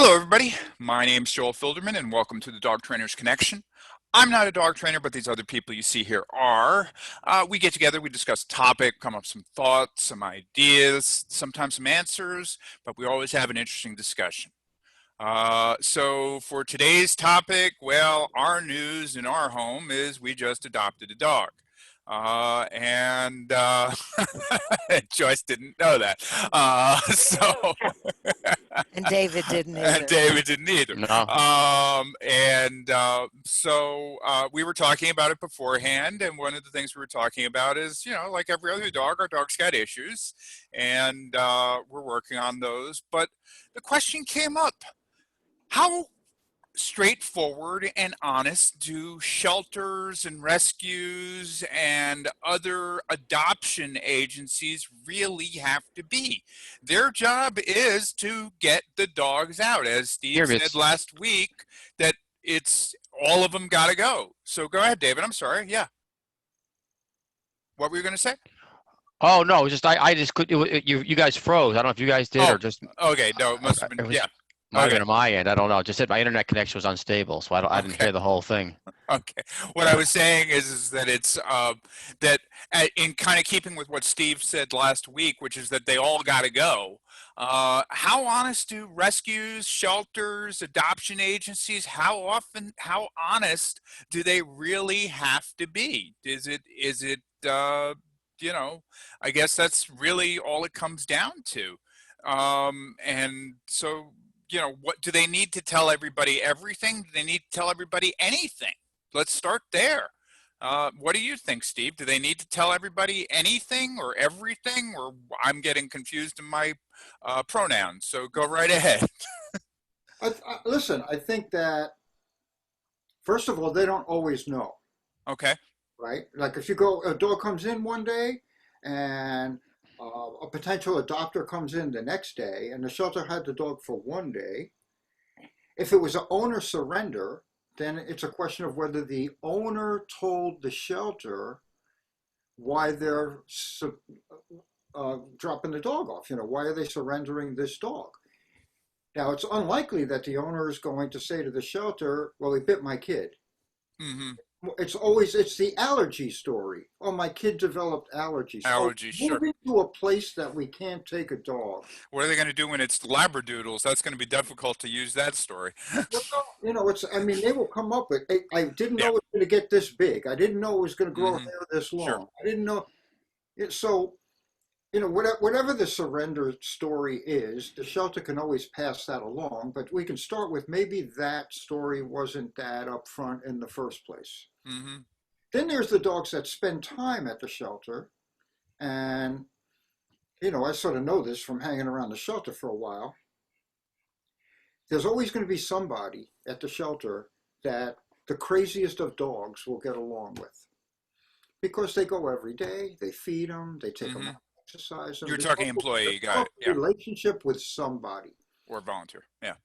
Hello, everybody. My name's Joel Filderman, and welcome to the Dog Trainers Connection. I'm not a dog trainer, but these other people you see here are. We get together, we discuss a topic, come up with some thoughts, some ideas, sometimes some answers, but we always have an interesting discussion. So for today's topic, well, our news in our home is we just adopted a dog. And Joyce didn't know that. So And David didn't and either. David didn't either. No. We were talking about it beforehand, and one of the things we were talking about is, like every other dog, our dog's got issues, and we're working on those. But the question came up: how straightforward and honest do shelters and rescues and other adoption agencies really have to be? Their job is to get the dogs out, as Steve said last week, that it's all of them got to go. So go ahead, David. I'm sorry. Yeah. What were you going to say? Oh no, I just could. You guys froze. I don't know if you guys did or just. Okay. No, it must have been. Yeah. Might have been on my end. I don't know. Just said my internet connection was unstable, so I didn't hear the whole thing. Okay. What I was saying is that it's that in kind of keeping with what Steve said last week, which is that they all got to go. How honest do rescues, shelters, adoption agencies? How honest do they really have to be? Is it? I guess that's really all it comes down to. And so. What do they need to tell everybody everything? Do they need to tell everybody anything? Let's start there. What do you think, Steve? Do they need to tell everybody anything or everything? Or I'm getting confused in my pronouns, so go right ahead. Listen, I think that, first of all, they don't always know. Okay. Right? Like if a dog comes in one day and a potential adopter comes in the next day, and the shelter had the dog for one day. If it was an owner surrender, then it's a question of whether the owner told the shelter why they're dropping the dog off. Why are they surrendering this dog? Now, it's unlikely that the owner is going to say to the shelter, well, he bit my kid. Mm-hmm. It's the allergy story. Oh, my kid developed allergies. Allergies, sure. Moving to a place that we can't take a dog. What are they going to do when it's labradoodles? That's going to be difficult to use that story. Well, they will come up with, I didn't know it was going to get this big. I didn't know it was going to grow hair this long. Sure. I didn't know. So, whatever the surrender story is, the shelter can always pass that along, but we can start with maybe that story wasn't that upfront in the first place. Mm-hmm. Then there's the dogs that spend time at the shelter, and, I sort of know this from hanging around the shelter for a while. There's always going to be somebody at the shelter that the craziest of dogs will get along with, because they go every day, they feed them, they take them out. Exercise. You're talking employee, got it. Yeah. Relationship with somebody. Or volunteer, yeah.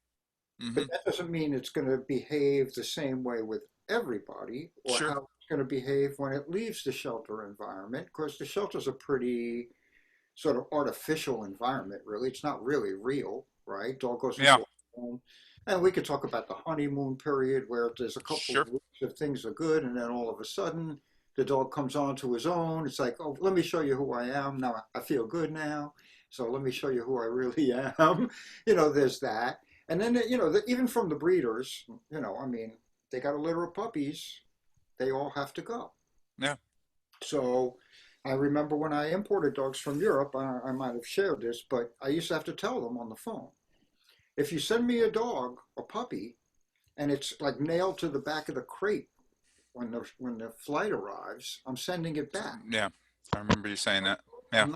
Mm-hmm. But that doesn't mean it's going to behave the same way with everybody, or how it's going to behave when it leaves the shelter environment, because the shelter's a pretty sort of artificial environment, really. It's not really real, right? Dog goes into a home. And we could talk about the honeymoon period where there's a couple of weeks of things are good, and then all of a sudden, the dog comes on to his own. It's like, oh, let me show you who I am. Now I feel good now. So let me show you who I really am. There's that. And then, even from the breeders, they got a litter of puppies. They all have to go. Yeah. So I remember when I imported dogs from Europe, I might have shared this, but I used to have to tell them on the phone, if you send me a dog, a puppy, and it's like nailed to the back of the crate, when the flight arrives, I'm sending it back. Yeah, I remember you saying that. Yeah.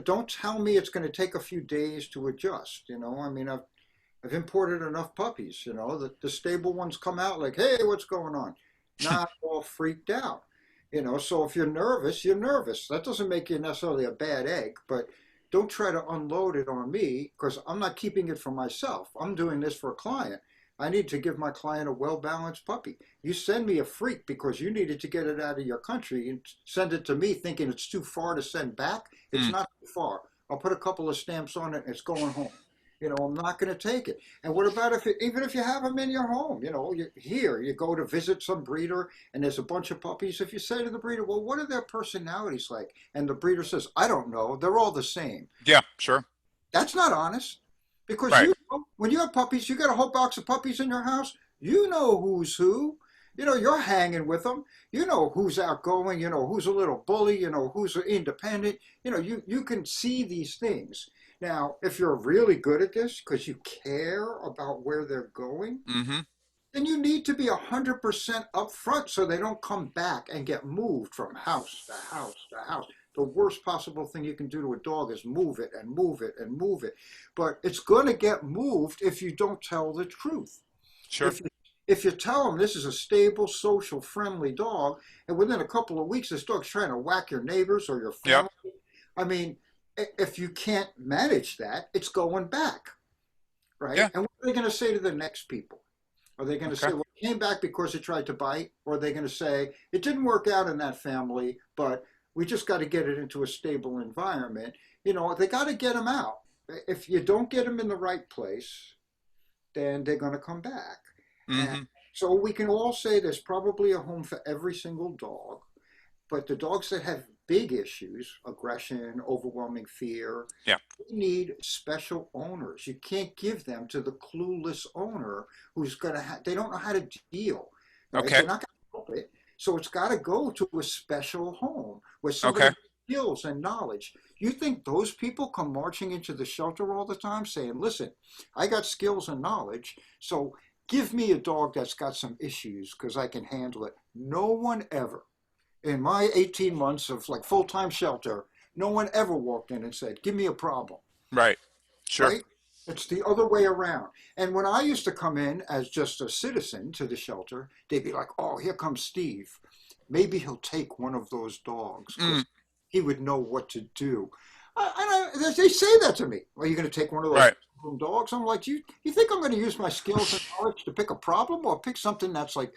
Don't tell me it's going to take a few days to adjust. I've imported enough puppies. The stable ones come out like, hey, what's going on? Not all freaked out. So if you're nervous, you're nervous. That doesn't make you necessarily a bad egg, but don't try to unload it on me, because I'm not keeping it for myself. I'm doing this for a client. I need to give my client a well-balanced puppy. You send me a freak because you needed to get it out of your country and send it to me thinking it's too far to send back. It's not too far. I'll put a couple of stamps on it and it's going home. I'm not going to take it. And what about even if you have them in your home? You go to visit some breeder and there's a bunch of puppies. If you say to the breeder, well, what are their personalities like? And the breeder says, I don't know. They're all the same. Yeah, sure. That's not honest. Because Right. when you have puppies, you got a whole box of puppies in your house. You know who's who. You're hanging with them. You know who's outgoing. You know who's a little bully. You know who's independent. You can see these things. Now, if you're really good at this because you care about where they're going, Mm-hmm. then you need to be 100% upfront so they don't come back and get moved from house to house to house. The worst possible thing you can do to a dog is move it and move it and move it. But it's going to get moved if you don't tell the truth. Sure. If you tell them this is a stable, social, friendly dog, and within a couple of weeks this dog's trying to whack your neighbors or your family, Yep. I mean, if you can't manage that, it's going back, right? Yeah. And what are they going to say to the next people? Are they going to Okay. say, well, it came back because it tried to bite? Or are they going to say, it didn't work out in that family, but we just got to get it into a stable environment? They got to get them out. If you don't get them in the right place, then they're going to come back. Mm-hmm. And so we can all say there's probably a home for every single dog, but the dogs that have big issues, aggression, overwhelming fear, Yeah. they need special owners. You can't give them to the clueless owner who's going to they don't know how to deal. Right? Okay. They're not going to help it. So it's got to go to a special home where somebody Okay. has skills and knowledge. You think those people come marching into the shelter all the time saying, listen, I got skills and knowledge, so give me a dog that's got some issues because I can handle it. No one ever, in my 18 months of like full-time shelter, no one ever walked in and said, give me a problem. Right. Sure. Right? It's the other way around. And when I used to come in as just a citizen to the shelter, they'd be like, oh, here comes Steve. Maybe he'll take one of those dogs because he would know what to do. They say that to me. Are you going to take one of those Right. dogs? I'm like, you think I'm going to use my skills and knowledge to pick a problem or pick something that's like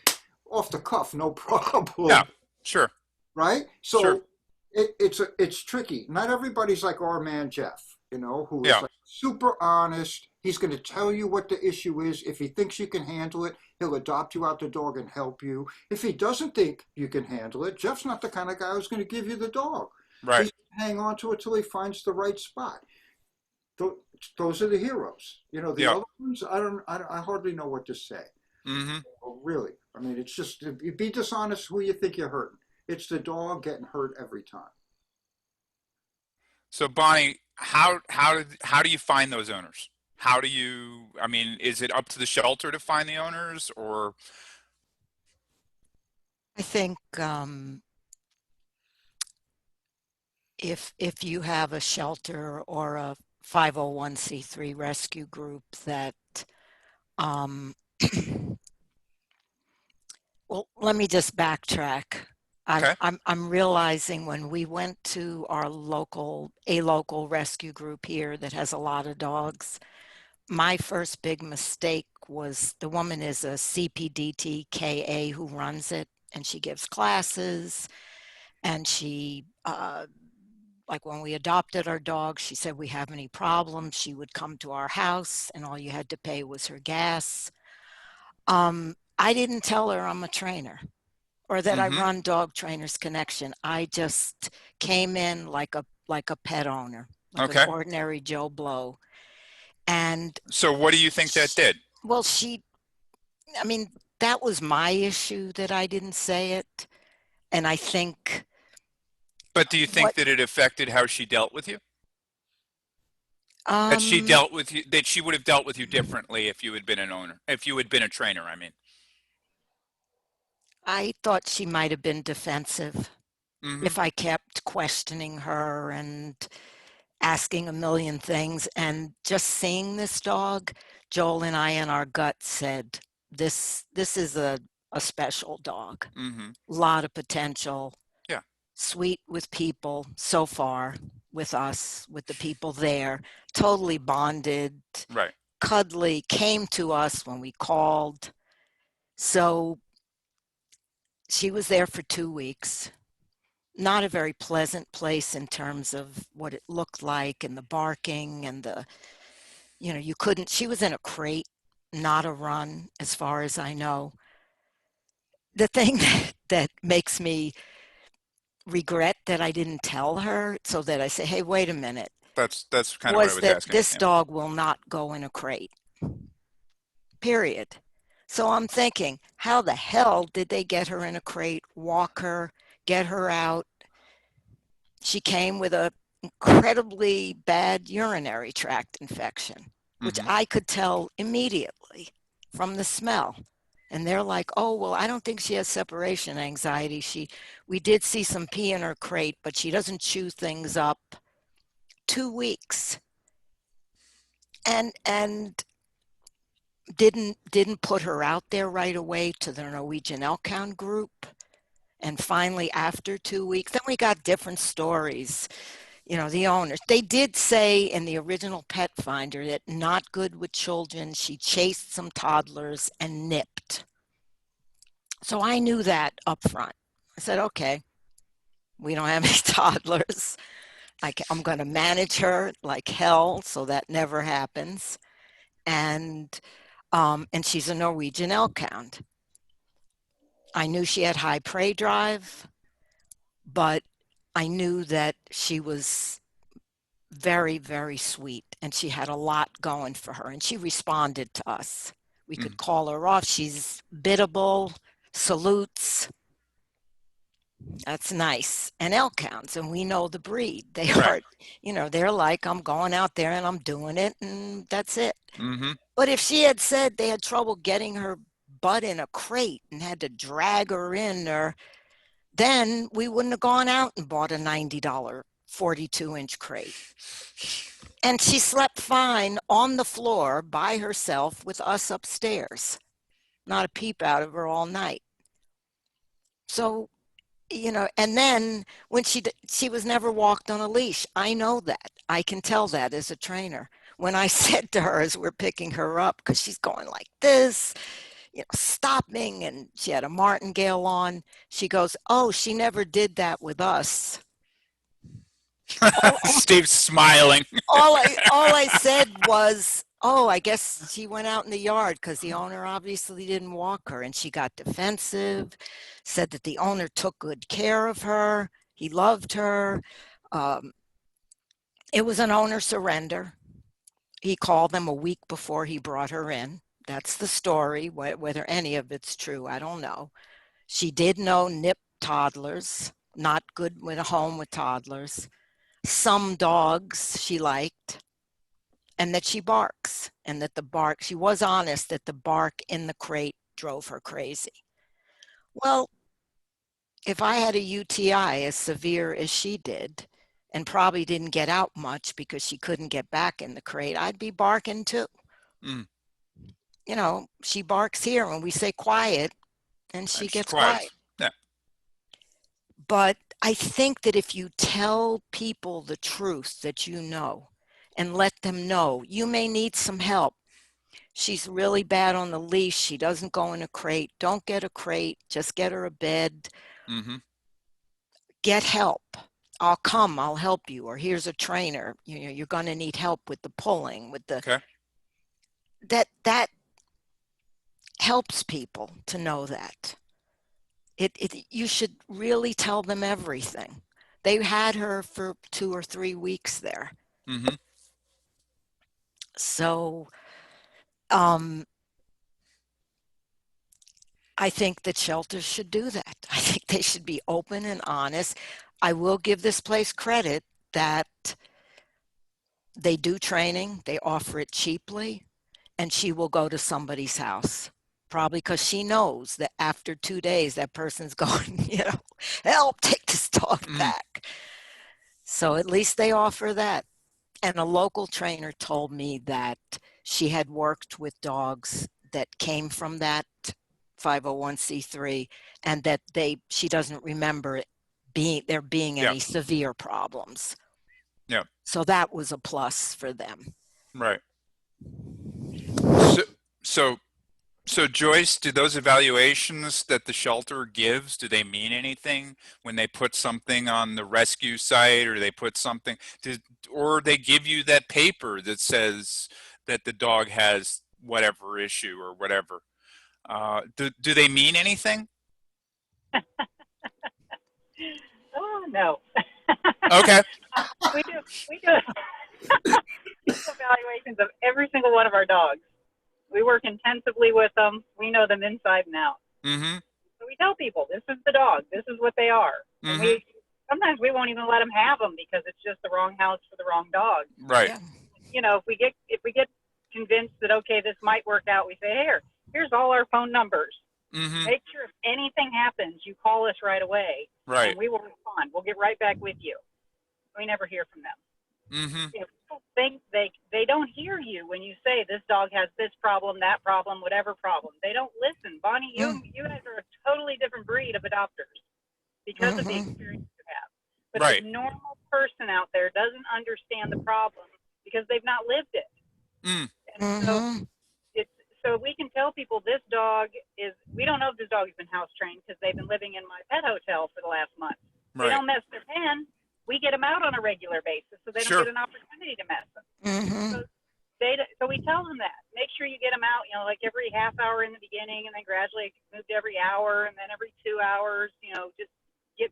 off the cuff, no problem? Yeah. Sure. Right? So Sure. it's tricky. Not everybody's like our man Jeff, who is Yeah. like super honest. He's going to tell you what the issue is. If he thinks you can handle it, he'll adopt you out the dog and help you. If he doesn't think you can handle it, Jeff's not the kind of guy who's going to give you the dog. Right. He's going to hang on to it till he finds the right spot. Those are the heroes. The Yeah. other ones, I hardly know what to say. Mm-hmm. Really. I mean, it's just, you be dishonest who you think you're hurting. It's the dog getting hurt every time. So Bonnie, how do you find those owners? How do you? I mean, is it up to the shelter to find the owners, or? I think if you have a shelter or a 501c3 rescue group that well, let me just backtrack. Okay. I'm realizing when we went to a local rescue group here that has a lot of dogs, my first big mistake was the woman is a CPDT KA who runs it, and she gives classes, and she like when we adopted our dog, she said we have any problems, she would come to our house and all you had to pay was her gas. I didn't tell her I'm a trainer or that I Mm-hmm. run Dog Trainers Connection. I just came in like a pet owner, like Okay. an ordinary Joe Blow. And So what do you think that did? well, I mean, that was my issue that I didn't say it. And I think. But do you think What, that it affected how she dealt with you? That she dealt with you, that she would have dealt with you differently if you had been an owner, if you had been a trainer, I mean. I thought she might have been defensive Mm-hmm. if I kept questioning her and asking a million things. And just seeing this dog, Joel and I in our gut said, this is a special dog. Mm-hmm. Lot of potential. Yeah. Sweet with people so far, with us, with the people there, totally bonded, Right. cuddly, came to us when we called. So she was there for 2 weeks. Not a very pleasant place in terms of what it looked like and the barking and the, you couldn't, she was in a crate, not a run, as far as I know. The thing that makes me regret that I didn't tell her, so that I say, hey, wait a minute, That's kind of what I was was that asking. this dog will not go in a crate, period. So I'm thinking, how the hell did they get her in a crate, walk her, get her out? She came with a incredibly bad urinary tract infection, which Mm-hmm. I could tell immediately from the smell. And they're like, oh, well, I don't think she has separation anxiety. We did see some pee in her crate, but she doesn't chew things up. 2 weeks. And didn't put her out there right away to the Norwegian Elk Hound group. And finally, after 2 weeks, then we got different stories. The owners, they did say in the original pet finder that not good with children. She chased some toddlers and nipped. So I knew that up front. I said, okay, we don't have any toddlers. I'm going to manage her like hell so that never happens. And she's a Norwegian Elk Hound. I knew she had high prey drive, but I knew that she was very, very sweet, and she had a lot going for her, and she responded to us. We could call her off. She's biddable, salutes. That's nice. And elk hounds, and we know the breed. They Right. are, they're like, I'm going out there and I'm doing it, and that's it. Mm-hmm. But if she had said they had trouble getting her butt in a crate and had to drag her in, or then we wouldn't have gone out and bought a $90 42-inch crate. And she slept fine on the floor by herself with us upstairs. Not a peep out of her all night. So, and then when she was never walked on a leash. I know that. I can tell that as a trainer. When I said to her as we're picking her up, because she's going like this, stopping, and she had a martingale on, she goes, oh, she never did that with us. Steve's smiling. all I said was, oh, I guess she went out in the yard because the owner obviously didn't walk her, and she got defensive, said that the owner took good care of her. He loved her. Um, it was an owner surrender. He called them a week before he brought her in. That's the story. Whether any of it's true, I don't know. She did know nip toddlers, not good with a home with toddlers. Some dogs she liked, and that she barks, and that she was honest that the bark in the crate drove her crazy. Well, if I had a UTI as severe as she did, and probably didn't get out much because she couldn't get back in the crate, I'd be barking too. Mm. She barks here when we say quiet, and she gets quiet. Yeah. But I think that if you tell people the truth that and let them know, you may need some help. She's really bad on the leash. She doesn't go in a crate. Don't get a crate. Just get her a bed. Mm-hmm. Get help. I'll come. I'll help you. Or here's a trainer. You're going to need help with the pulling, with the. Okay. That helps people to know that. You should really tell them everything. They had her for 2 or 3 weeks there. Mm-hmm. So, I think that shelters should do that. I think they should be open and honest. I will give this place credit that they do training. They offer it cheaply, and she will go to somebody's house. Probably because she knows that after 2 days, that person's going, help, take this dog back. So at least they offer that. And a local trainer told me that she had worked with dogs that came from that 501c3, and that she doesn't remember there being any severe problems. Yeah. So that was a plus for them. Right. So Joyce, do those evaluations that the shelter gives, do they mean anything when they put something on the rescue site, or they put something or they give you that paper that says that the dog has whatever issue or whatever? Do they mean anything? Oh, no. Okay. We do evaluations of every single one of our dogs. We work intensively with them. We know them inside and out. Mm-hmm. So we tell people, this is the dog. This is what they are. And Mm-hmm. sometimes we won't even let them have them because it's just the wrong house for the wrong dog. Right. Yeah. You know, if we get convinced that, okay, this might work out, we say, here's all our phone numbers. Mm-hmm. Make sure if anything happens, you call us right away. Right. And we will respond. We'll get right back with you. We never hear from them. Mm-hmm. You know, people think they don't hear you when you say this dog has this problem, that problem, whatever problem. They don't listen. Bonnie, you guys are a totally different breed of adopters because of the experience you have. But Right. the normal person out there doesn't understand the problem because they've not lived it. Mm. And so we can tell people this dog is, we don't know if this dog has been house trained because they've been living in my pet hotel for the last month. Right. They don't mess their pen. We get them out on a regular basis so they don't Sure. get an opportunity to mess them. Mm-hmm. So we tell them that. Make sure you get them out, you know, like every half hour in the beginning, and then gradually move to every hour, and then every 2 hours. You know, just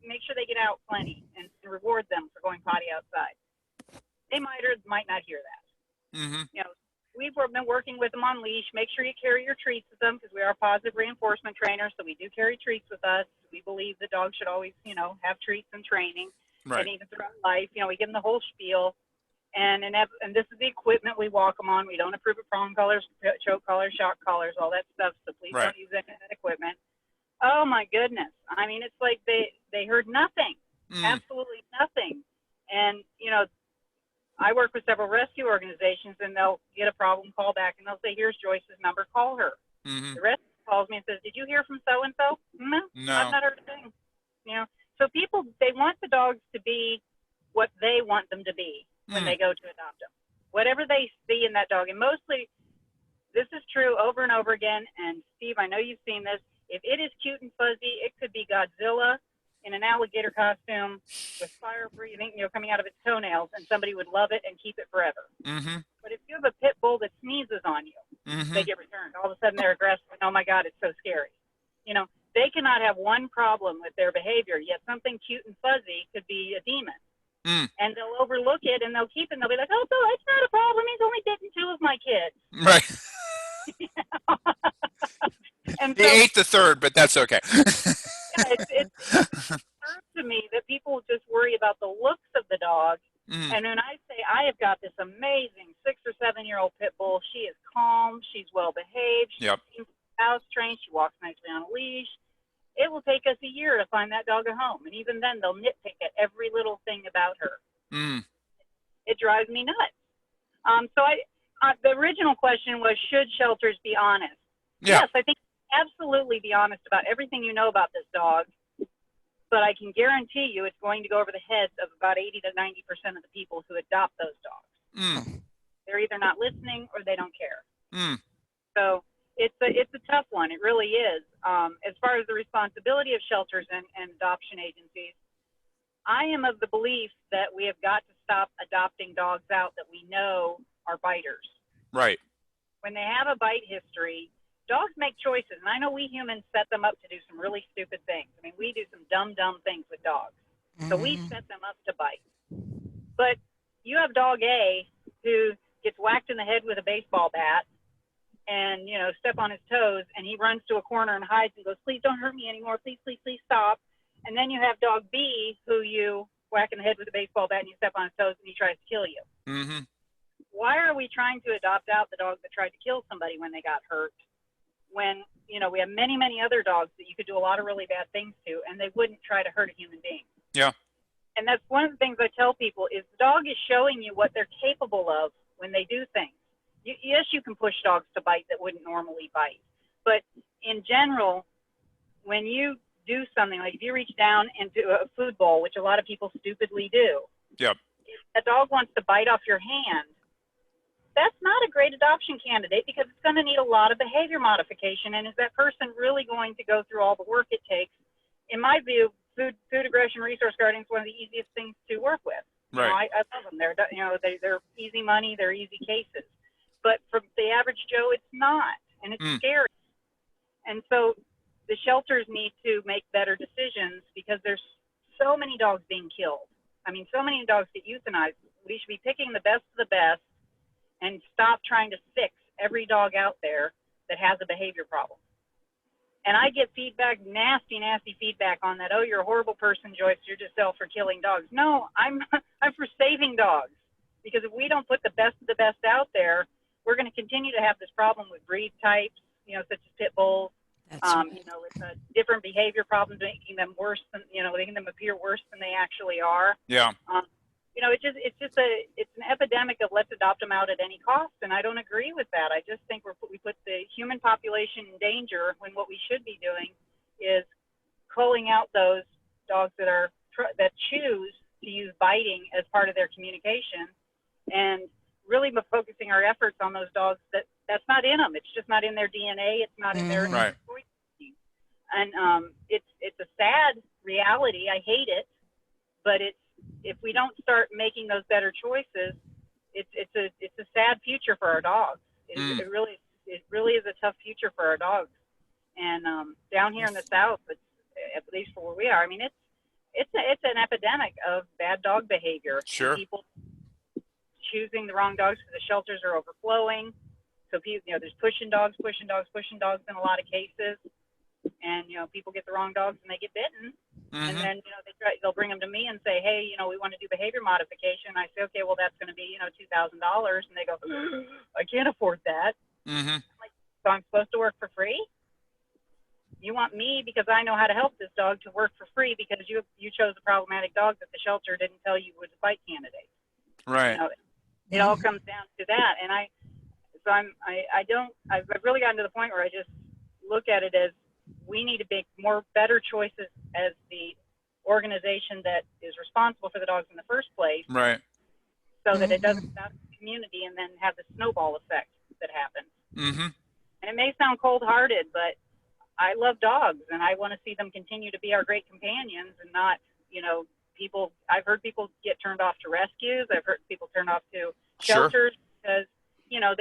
make sure they get out plenty and reward them for going potty outside. They might or might not hear that. Mm-hmm. You know, we've been working with them on leash. Make sure you carry your treats with them because we are positive reinforcement trainers, so we do carry treats with us. We believe the dog should always, you know, have treats and training. Right. And even throughout life, you know, we give them the whole spiel. And this is the equipment we walk them on. We don't approve of prong collars, choke collars, shock collars, all that stuff. So please Right. don't use that equipment. Oh my goodness! I mean, it's like they heard nothing, absolutely nothing. And you know, I work with several rescue organizations, and they'll get a problem, call back, and they'll say, "Here's Joyce's number. Call her." Mm-hmm. The rescue calls me and says, "Did you hear from so and so?" No, I've not heard a thing. You know, so people, they want the dogs to be what they want them to be when they go to adopt them. Whatever they see in that dog, and mostly this is true over and over again. And Steve, I know you've seen this. If it is cute and fuzzy, it could be Godzilla in an alligator costume with fire breathing, you know, coming out of its toenails, and somebody would love it and keep it forever. Mm-hmm. But if you have a pit bull that sneezes on you, they get returned. All of a sudden they're aggressive. And, oh my God, it's so scary. You know, they cannot have one problem with their behavior, yet something cute and fuzzy could be a demon. And they'll overlook it and they'll keep it and they'll be like, oh, no, it's not a problem. He's only bitten 2 of my kids. Right. And He so, ate the third, but that's okay. yeah, it's absurd to me that people just worry about the looks of the dog. And when I say I have got this amazing 6 or 7-year-old pit bull, she is calm, she's well behaved, she's house trained, she walks nicely on a leash. It will take us a year to find that dog a home, and even then they'll nitpick at every little thing about her. It drives me nuts. So the original question was, should shelters be honest? Yeah. Yes, I think absolutely be honest about everything you know about this dog, but I can guarantee you it's going to go over the heads of about 80 to 90% of the people who adopt those dogs. They're either not listening or they don't care. So it's a tough one. It really is. As far as the responsibility of shelters and adoption agencies, I am of the belief that we have got to stop adopting dogs out that we know are biters. Right. When they have a bite history, dogs make choices, and I know we humans set them up to do some really stupid things. I mean, we do some dumb things with dogs. So we set them up to bite. But you have dog A who gets whacked in the head with a baseball bat and, you know, step on his toes, and he runs to a corner and hides and goes, please don't hurt me anymore. Please, please, please stop. And then you have dog B who you whack in the head with a baseball bat and you step on his toes and he tries to kill you. Why are we trying to adopt out the dog that tried to kill somebody when they got hurt? When, you know, we have many, many other dogs that you could do a lot of really bad things to, and they wouldn't try to hurt a human being. Yeah. And that's one of the things I tell people is the dog is showing you what they're capable of when they do things. Yes, you can push dogs to bite that wouldn't normally bite. But in general, when you do something, like if you reach down into a food bowl, which a lot of people stupidly do, Yep. if a dog wants to bite off your hand, that's not a great adoption candidate because it's going to need a lot of behavior modification. And is that person really going to go through all the work it takes? In my view, food aggression resource guarding is one of the easiest things to work with. Right. You know, I love them. They're easy money. They're easy cases. but for the average Joe, it's not, and it's scary. And so the shelters need to make better decisions because there's so many dogs being killed. I mean, so many dogs get euthanized. We should be picking the best of the best and stop trying to fix every dog out there that has a behavior problem. And I get feedback, nasty, nasty feedback on that. Oh, you're a horrible person, Joyce. You're just out for killing dogs. No, I'm for saving dogs. Because if we don't put the best of the best out there, we're going to continue to have this problem with breed types, you know, such as pit bulls. Right. You know, with different behavior problems, making them worse than, you know, making them appear worse than they actually are. Yeah. You know, it's an epidemic of let's adopt them out at any cost, and I don't agree with that. I just think we put the human population in danger when what we should be doing is culling out those dogs that choose to use biting as part of their communication, and really focusing our efforts on those dogs that's not in them. It's just not in their DNA. It's not in their Right. And it's a sad reality. I hate it, but if we don't start making those better choices, it's a sad future for our dogs. It really is a tough future for our dogs. And down here in the South, at least for where we are, I mean, it's an epidemic of bad dog behavior. Sure. People choosing the wrong dogs because the shelters are overflowing. So people, you know, there's pushing dogs in a lot of cases. And, you know, people get the wrong dogs and they get bitten. And then, you know, they'll bring them to me and say, hey, you know, we want to do behavior modification. I say, okay, well, that's going to be, you know, $2,000. And they go, I can't afford that. Like, so I'm supposed to work for free? You want me, because I know how to help this dog, to work for free because you chose a problematic dog that the shelter didn't tell you was a fight candidate. Right. You know, it all comes down to that. And I've really gotten to the point where I just look at it as we need to make better choices as the organization that is responsible for the dogs in the first place. Right. So that it doesn't stop the community and then have the snowball effect that happens. And it may sound cold-hearted, but I love dogs and I want to see them continue to be our great companions and not, you know, I've heard people get turned off to rescues. I've heard people turned off to shelters because, you know,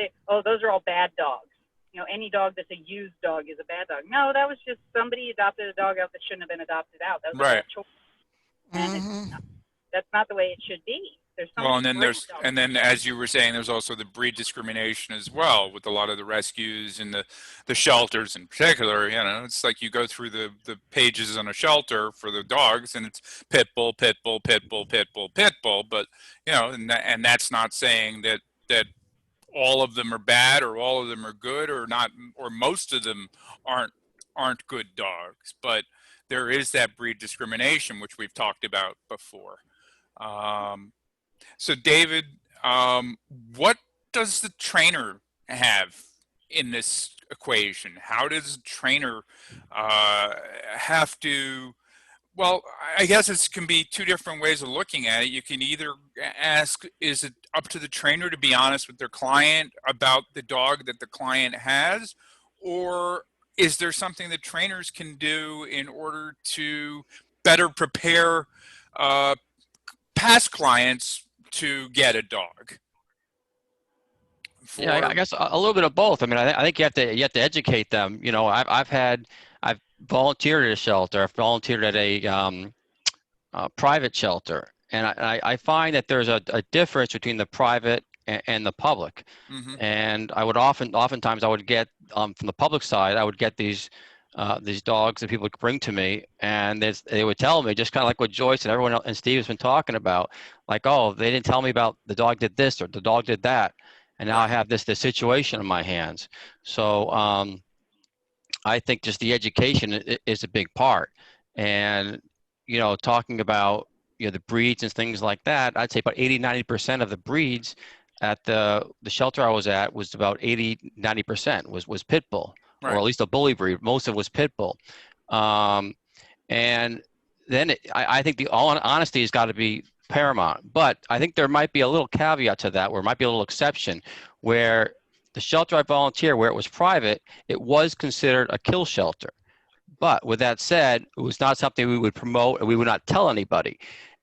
those are all bad dogs. You know, any dog that's a used dog is a bad dog. No, that was just somebody adopted a dog out that shouldn't have been adopted out. That was a bad choice. And that's not the way it should be. And then as you were saying, there's also the breed discrimination as well with a lot of the rescues and the shelters in particular. You know, it's like you go through the pages on a shelter for the dogs and it's pit bull, pit bull, pit bull, pit bull, pit bull. But, you know, and that's not saying that all of them are bad or all of them are good or not, or most of them aren't good dogs. But there is that breed discrimination, which we've talked about before. So David, what does the trainer have in this equation? How does the trainer have to, well, I guess it can be two different ways of looking at it. You can either ask, is it up to the trainer to be honest with their client about the dog that the client has? Or is there something that trainers can do in order to better prepare past clients to get a dog? Yeah, I guess a little bit of both. I mean, I think you have to educate them. You know, I've volunteered at a shelter. I've volunteered at a private shelter, and I find that there's a difference between the private and the public. And I would oftentimes I would get from the public side, I would get these dogs that people would bring to me, and they would tell me, just kind of like what Joyce and everyone else and Steve has been talking about, like, oh, they didn't tell me about the dog did this or the dog did that, and now I have this situation in my hands. So I think just the education is a big part. And, you know, talking about, you know, the breeds and things like that, I'd say about 80-90% of the breeds at the shelter I was at was about 80-90% was pit bull. Right. Or at least a bully breed. Most of it was pit bull. And then I think the honesty has got to be paramount. But I think there might be a little caveat to that, where it might be a little exception, where the shelter I volunteered, where it was private, it was considered a kill shelter. But with that said, it was not something we would promote and we would not tell anybody.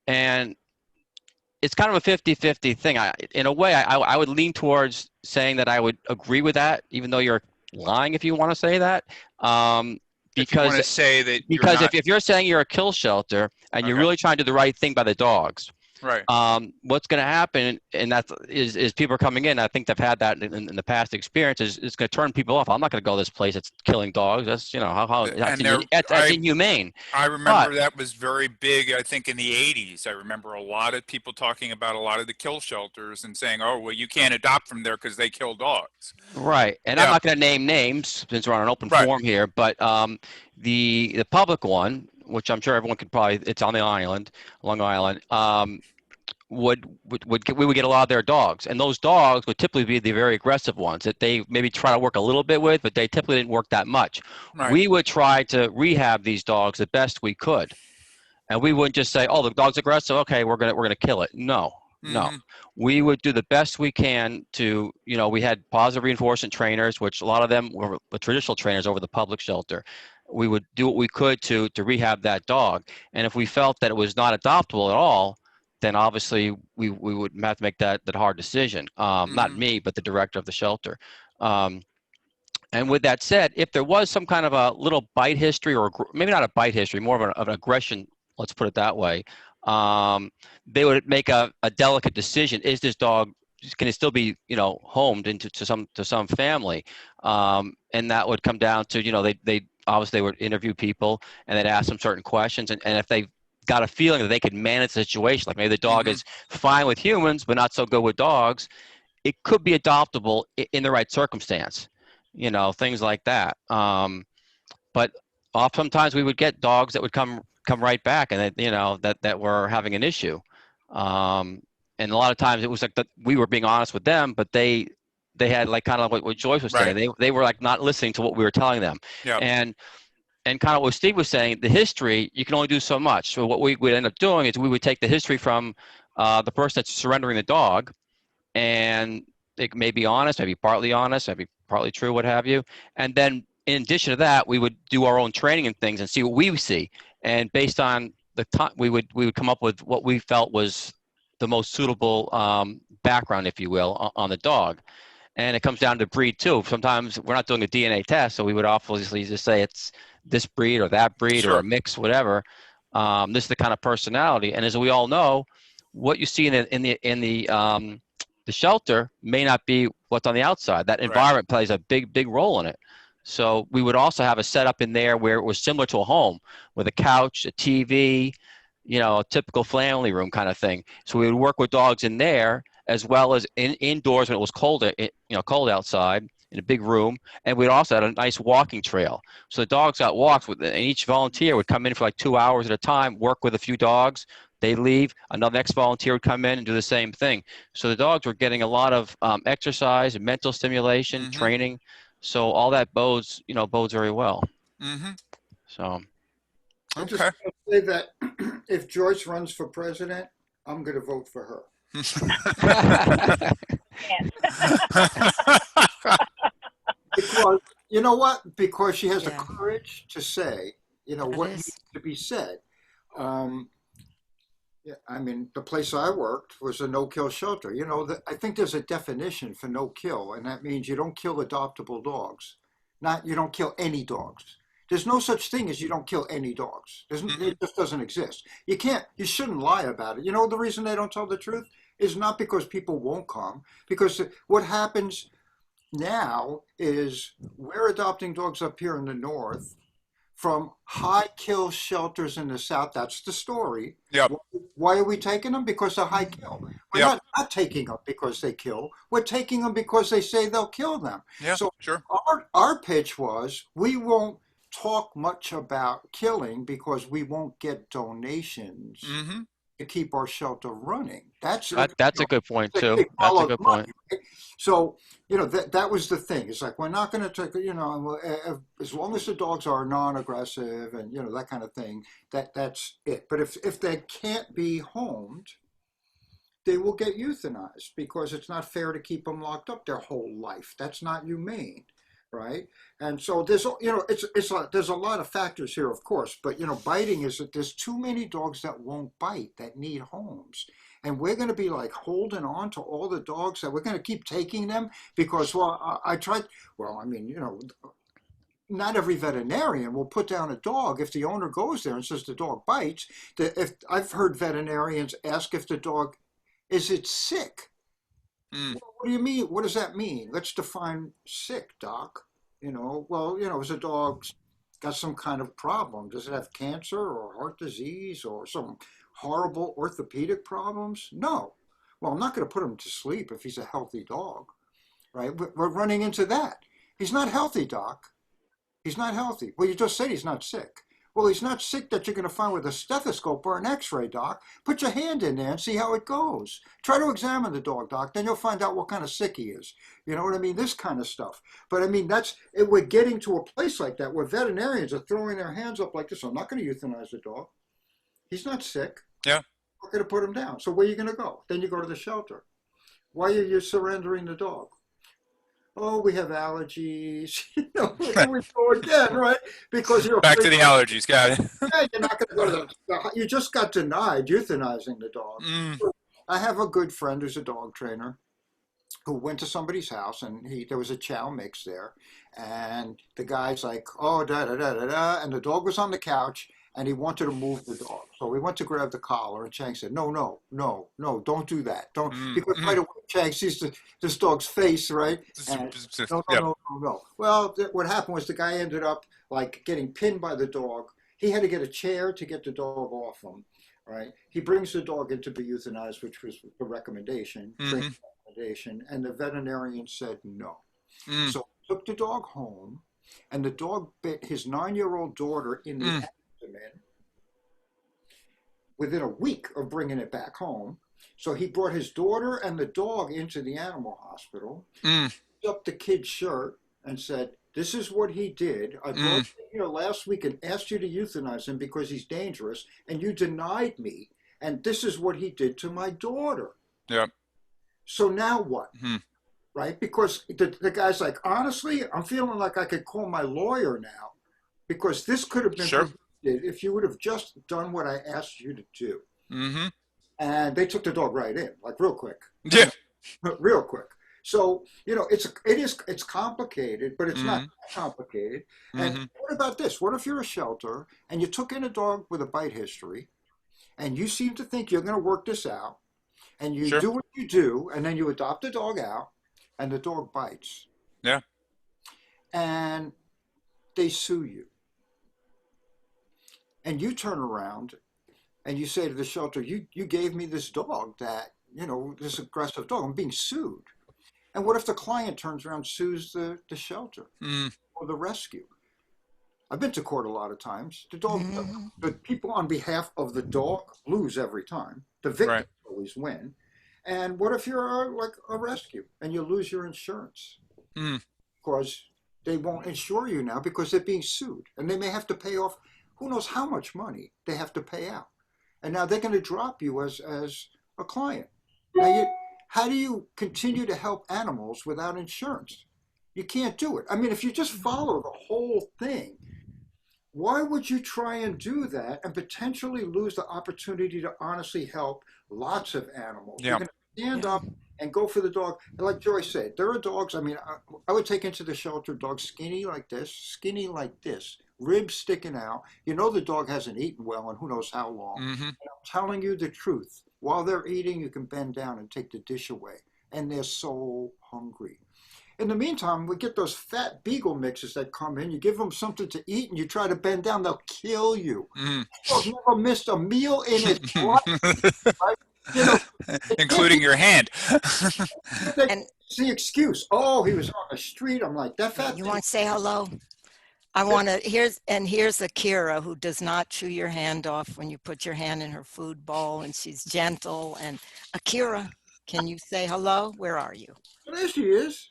And it's kind of a 50-50 thing. In a way, I would lean towards saying that I would agree with that, even though you're lying if you want to say that. If you want Because to say that you're because not, if you're saying you're a kill shelter and you're okay, really trying to do the right thing by the dogs, right. what's going to happen, and is people are coming in. I think they've had that in the past experience. Is going to turn people off. I'm not going to go to this place that's killing dogs. That's And there, that's inhumane. I But remember that was very big, I think, in the 80s. I remember a lot of people talking about a lot of the kill shelters and saying, oh, well, you can't adopt from there because they kill dogs. right, and I'm Yeah, not going to name names since we're on an open right, forum here. But the public one, which I'm sure everyone could probably, it's on the island, Long Island. We would get a lot of their dogs, and those dogs would typically be the very aggressive ones that they maybe try to work a little bit with, but they typically didn't work that much. right. We would try to rehab these dogs the best we could, and we wouldn't just say, "Oh, the dog's aggressive. Okay, we're gonna kill it." No, no. Mm-hmm. We would do the best we can to, we had positive reinforcement trainers, which a lot of them were the traditional trainers over the public shelter. We would do what we could to rehab that dog, and if we felt that it was not adoptable at all, then obviously we would have to make that hard decision. Not Mm-hmm. me, but the director of the shelter. And with that said, if there was some kind of a little bite history, or maybe not a bite history, more of an aggression, let's put it that way, they would make a delicate decision. Is this dog, can it still be, homed into some family? And that would come down to, they obviously would interview people and they'd ask them certain questions. And if they got a feeling that they could manage the situation, like maybe the dog Mm-hmm. is fine with humans, but not so good with dogs, it could be adoptable in the right circumstance, things like that. But oftentimes we would get dogs that would come right back, and that were having an issue. And a lot of times it was like we were being honest with them, but they had like kind of what Joyce was saying. Right. They were like not listening to what we were telling them. Yeah. And kind of what Steve was saying, the history, you can only do so much. So what we would end up doing is we would take the history from the person that's surrendering the dog, and it may be honest, maybe partly true, what have you. And then in addition to that, we would do our own training and things and see what we see. And based on the time, we would come up with what we felt was the most suitable background, if you will, on the dog. And it comes down to breed too. Sometimes we're not doing a DNA test, so we would obviously just say it's this breed or that breed or a mix, whatever. This is the kind of personality. And as we all know, what you see in the shelter may not be what's on the outside. That environment plays a big role in it. So we would also have a setup in there where it was similar to a home, with a couch, a TV, a typical family room kind of thing. So we would work with dogs in there, as well as indoors when it was cold outside, in a big room. And we'd also had a nice walking trail. So the dogs got walks and each volunteer would come in for like 2 hours at a time, work with a few dogs. They leave, another next volunteer would come in and do the same thing. So the dogs were getting a lot of exercise and mental stimulation, Mm-hmm. training. So all that bodes very well. Mm-hmm. So. I just Okay. want to say that if Joyce runs for president, I'm going to vote for her. Because, you know what? Because she has the courage to say, what needs to be said. I mean, the place I worked was a no-kill shelter. I think there's a definition for no-kill, and that means you don't kill adoptable dogs. You don't kill any dogs. There's no such thing as you don't kill any dogs. It just doesn't exist. You shouldn't lie about it. The reason they don't tell the truth is not because people won't come, because what happens now is we're adopting dogs up here in the north from high kill shelters in the south. That's the story. Yep. Why are we taking them? Because they're high kill. We're not taking them because they kill. We're taking them because they say they'll kill them. Yeah, so sure. Our pitch was, we won't talk much about killing because we won't get donations to keep our shelter running. That's a good point too. That's a good point. Right? So, that was the thing. It's like, we're not going to take, as long as the dogs are non-aggressive and, that kind of thing, that's it. But if they can't be homed, they will get euthanized, because it's not fair to keep them locked up their whole life. That's not humane. Right. And so there's a lot of factors here, of course, but biting is that there's too many dogs that won't bite, that need homes. and we're going to be like holding on to all the dogs that we're going to keep taking them because, well, I tried. Well, I mean, not every veterinarian will put down a dog if the owner goes there and says the dog bites. If I've heard veterinarians ask if the dog is it sick. Well, what do you mean? What does that mean? Let's define sick, doc. Is a dog got some kind of problem? Does it have cancer or heart disease or some horrible orthopedic problems? No. Well, I'm not going to put him to sleep if he's a healthy dog, right? We're running into that. He's not healthy, doc. He's not healthy. Well, you just said he's not sick. Well, he's not sick that you're going to find with a stethoscope or an x-ray, doc. Put your hand in there and see how it goes. Try to examine the dog, doc. Then you'll find out what kind of sick he is. You know what I mean? This kind of stuff. But I mean, we're getting to a place like that where veterinarians are throwing their hands up like this. I'm not going to euthanize the dog. He's not sick. Yeah. We're going to put him down. So where are you going to go? Then you go to the shelter. Why are you surrendering the dog? Oh, we have allergies. Here we go again, right? Because you're back to the allergies. Got it. Yeah, you're not going to go to you just got denied euthanizing the dog. I have a good friend who's a dog trainer who went to somebody's house and there was a chow mix there, and the guy's like, oh, da da da da da, and the dog was on the couch. And he wanted to move the dog. So we went to grab the collar, and Chang said, no, don't do that. Don't, because right away Chang sees this dog's face, right? And, no. Well, what happened was the guy ended up like getting pinned by the dog. He had to get a chair to get the dog off him, right? He brings the dog in to be euthanized, which was the recommendation, and the veterinarian said no. So he took the dog home, and the dog bit his 9-year-old daughter in the abdomen within a week of bringing it back home. So he brought his daughter and the dog into the animal hospital, up the kid's shirt and said, this is what he did. I brought him here last week and asked you to euthanize him because he's dangerous, and you denied me, and this is what he did to my daughter. Yep. So now what? Right? Because the guy's like, honestly, I'm feeling like I could call my lawyer now because this could have been if you would have just done what I asked you to do. And they took the dog right in, like real quick. Yeah. Real quick. So, it's complicated, but it's not complicated. And what about this? What if you're a shelter and you took in a dog with a bite history and you seem to think you're going to work this out and you do what you do and then you adopt the dog out and the dog bites. Yeah. And they sue you. And you turn around and you say to the shelter, you gave me this dog that, this aggressive dog, I'm being sued. And what if the client turns around and sues the shelter or the rescue? I've been to court a lot of times. The people on behalf of the dog lose every time. The victims always win. And what if you're like a rescue and you lose your insurance? Because they won't insure you now because they're being sued. And they may have to pay off who knows how much money they have to pay out. And now they're going to drop you as a client. Now how do you continue to help animals without insurance? You can't do it. I mean, if you just follow the whole thing, why would you try and do that and potentially lose the opportunity to honestly help lots of animals? You're going to stand up and go for the dog. And like Joyce said, there are dogs, I would take into the shelter dogs skinny like this, ribs sticking out. The dog hasn't eaten well in who knows how long. And I'm telling you the truth. While they're eating, you can bend down and take the dish away. And they're so hungry. In the meantime, we get those fat beagle mixes that come in. You give them something to eat and you try to bend down, they'll kill you. Dog never missed a meal in its life. Right? Including your hand. It's the excuse. Oh, he was on the street. I'm like, that fat. You want to say hello? I want to, here's Akira, who does not chew your hand off when you put your hand in her food bowl, and she's gentle. And Akira, can you say hello? Where are you? There she is.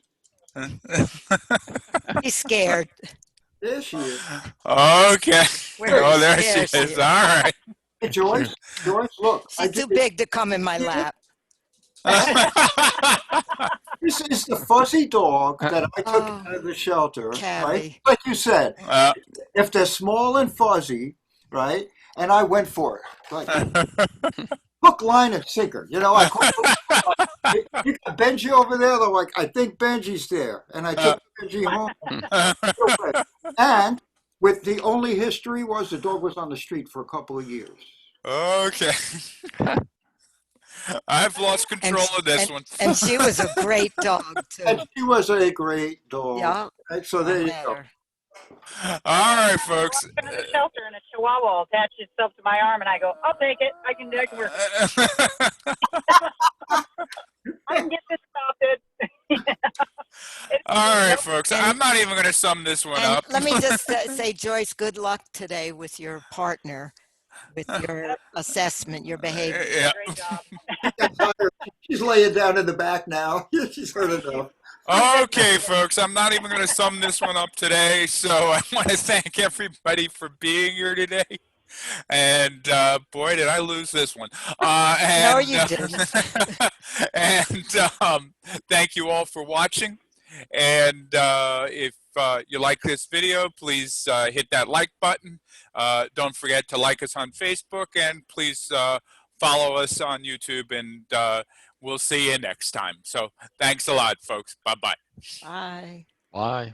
He's scared. There she is. Okay. There she is. All right. Hey, Joyce, look. She's too big to come in my lap. This is the fuzzy dog that I took out of the shelter, right? Like you said, if they're small and fuzzy, right? And I went for it. Like, hook, line, and sinker. You know, I call you got Benji over there. They're like, I think Benji's there, and I took Benji home. And with the only history was the dog was on the street for a couple of years. Okay. I've lost control of this one. And she was a great dog too. And she was a great dog. Yeah. Right, so there you go. All right, folks. I walk out of the shelter and a chihuahua will attach itself to my arm, and I go, I'll take it. I can work. I can get this adopted. All right, folks. I'm not even going to sum this one up. Let me just say, Joyce, good luck today with your partner, with your assessment, your behavior. Yeah. Great job. She's laying down in the back now. She's heard enough. Okay, folks, I'm not even going to sum this one up today. So I want to thank everybody for being here today. And boy, did I lose this one. No, you didn't. And thank you all for watching. And if you like this video, please hit that like button. Don't forget to like us on Facebook, and please follow us on YouTube, and we'll see you next time. So thanks a lot, folks. Bye-bye. Bye. Bye.